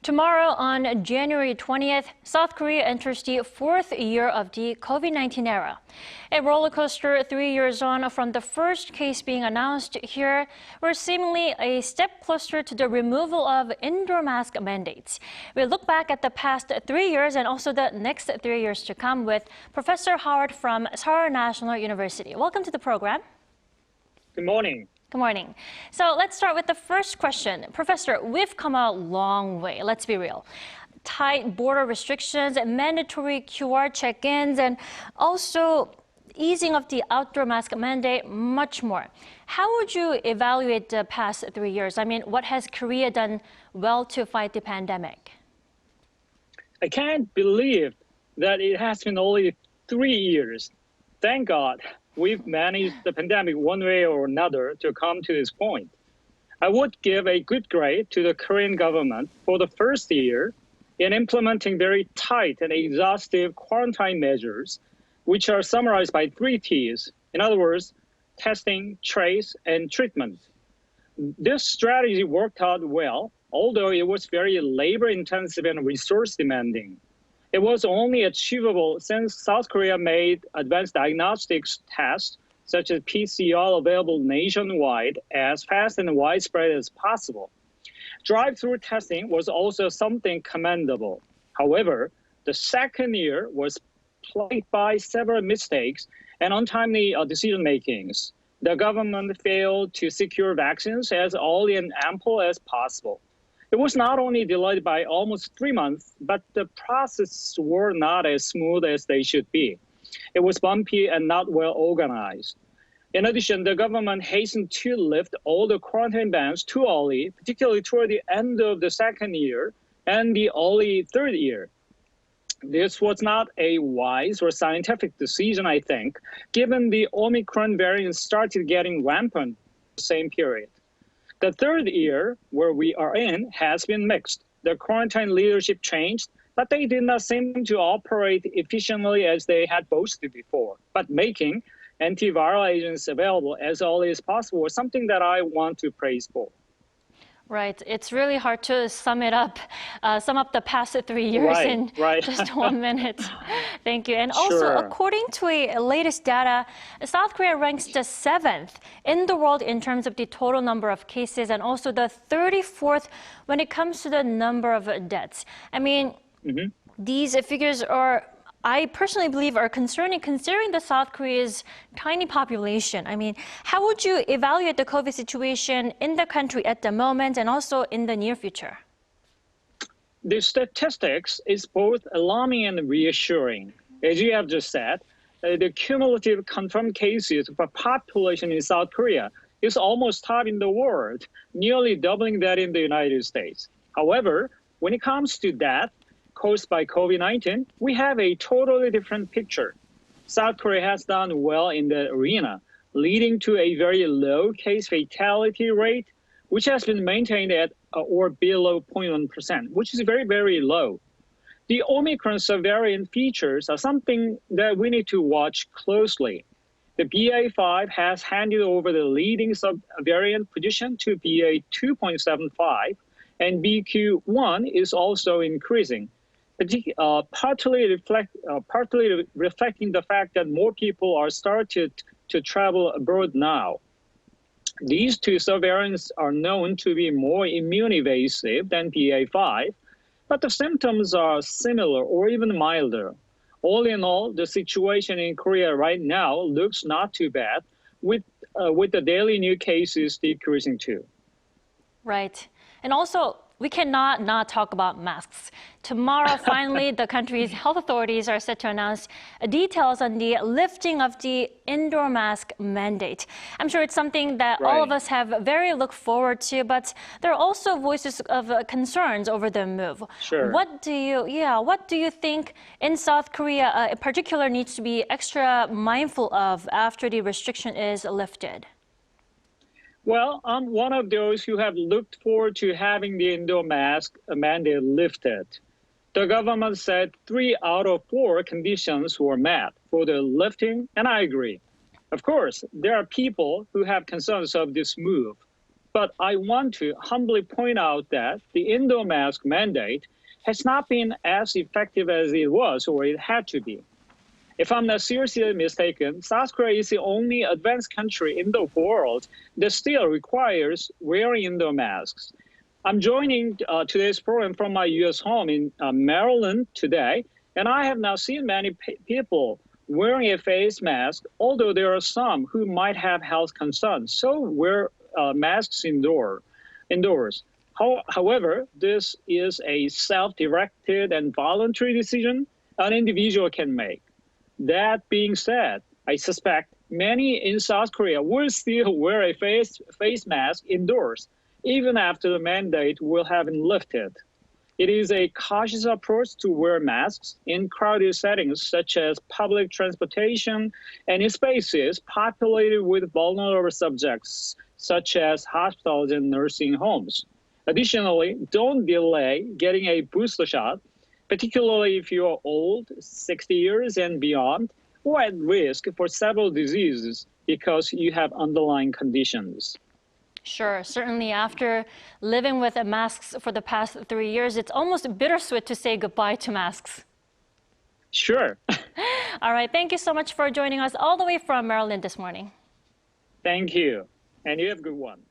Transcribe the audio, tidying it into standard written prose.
Tomorrow, on January 20th, South Korea enters the fourth year of the COVID-19 era. A roller coaster 3 years on from the first case being announced here, we're seemingly a step closer to the removal of indoor mask mandates. We'll look back at the past 3 years and also the next 3 years to come with Professor Howard from Seoul National University. Welcome to the program. Good morning. Good morning. So let's start with the first question. Professor, we've come a long way, let's be real. Tight border restrictions, mandatory QR check-ins, and also easing of the outdoor mask mandate, much more. How would you evaluate the past 3 years? I mean, what has Korea done well to fight the pandemic? I can't believe that it has been only 3 years. Thank God. We've managed the pandemic one way or another to come to this point. I would give a good grade to the Korean government for the first year in implementing very tight and exhaustive quarantine measures, which are summarized by 3 T's. In other words, testing, trace, and treatment. This strategy worked out well, although it was very labor-intensive and resource-demanding. It was only achievable since South Korea made advanced diagnostics tests, such as PCR, available nationwide as fast and widespread as possible. Drive-through testing was also something commendable. However, the second year was plagued by several mistakes and untimely decision-makings. The government failed to secure vaccines as early and ample as possible. It was not only delayed by almost 3 months, but the processes were not as smooth as they should be. It was bumpy and not well organized. In addition, the government hastened to lift all the quarantine bans too early, particularly toward the end of the second year and the early third year. This was not a wise or scientific decision, I think, given the Omicron variant started getting rampant the same period. The third year, where we are in, has been mixed. The quarantine leadership changed, but they did not seem to operate efficiently as they had boasted before. But making antiviral agents available as early as possible was something that I want to praise for. Right. It's really hard to sum up the past 3 years in just 1 minute. Thank you. And also, according to a latest data, South Korea ranks the 7th in the world in terms of the total number of cases and also the 34th when it comes to the number of deaths. I mean, these figures are, I personally believe, are concerning considering the South Korea's tiny population. I mean, how would you evaluate the COVID situation in the country at the moment and also in the near future? The statistics is both alarming and reassuring. As you have just said, the cumulative confirmed cases of a population in South Korea is almost top in the world, nearly doubling that in the United States. However, when it comes to death caused by COVID-19, we have a totally different picture. South Korea has done well in the arena, leading to a very low case fatality rate, which has been maintained at or below 0.1%, which is very, very low. The Omicron subvariant features are something that we need to watch closely. The BA.5 has handed over the leading subvariant position to BA 2.75, and BQ.1 is also increasing. Partly reflecting the fact that more people are started to travel abroad now. These two subvariants are known to be more immune evasive than BA.5, but the symptoms are similar or even milder. All in all, the situation in Korea right now looks not too bad, with the daily new cases decreasing too. Right. And also, we cannot not talk about masks. Tomorrow, finally, the country's health authorities are set to announce details on the lifting of the indoor mask mandate. I'm sure it's something that all of us have very looked forward to, but there are also voices of concerns over the move. Sure. What do you think in South Korea in particular needs to be extra mindful of after the restriction is lifted? Well, I'm one of those who have looked forward to having the indoor mask mandate lifted. The government said 3 out of 4 conditions were met for the lifting, and I agree. Of course, there are people who have concerns of this move. But I want to humbly point out that the indoor mask mandate has not been as effective as it was or it had to be. If I'm not seriously mistaken, South Korea is the only advanced country in the world that still requires wearing indoor masks. I'm joining today's program from my U.S. home in Maryland today, and I have not seen many people wearing a face mask, although there are some who might have health concerns, so wear masks indoors. However, this is a self-directed and voluntary decision an individual can make. That being said, I suspect many in South Korea will still wear a face mask indoors, even after the mandate will have been lifted. It is a cautious approach to wear masks in crowded settings such as public transportation and in spaces populated with vulnerable subjects such as hospitals and nursing homes. Additionally, don't delay getting a booster shot, particularly if you are old, 60 years and beyond, or at risk for several diseases because you have underlying conditions. Sure, certainly after living with masks for the past 3 years, it's almost bittersweet to say goodbye to masks. Sure. All right, thank you so much for joining us all the way from Maryland this morning. Thank you, and you have a good one.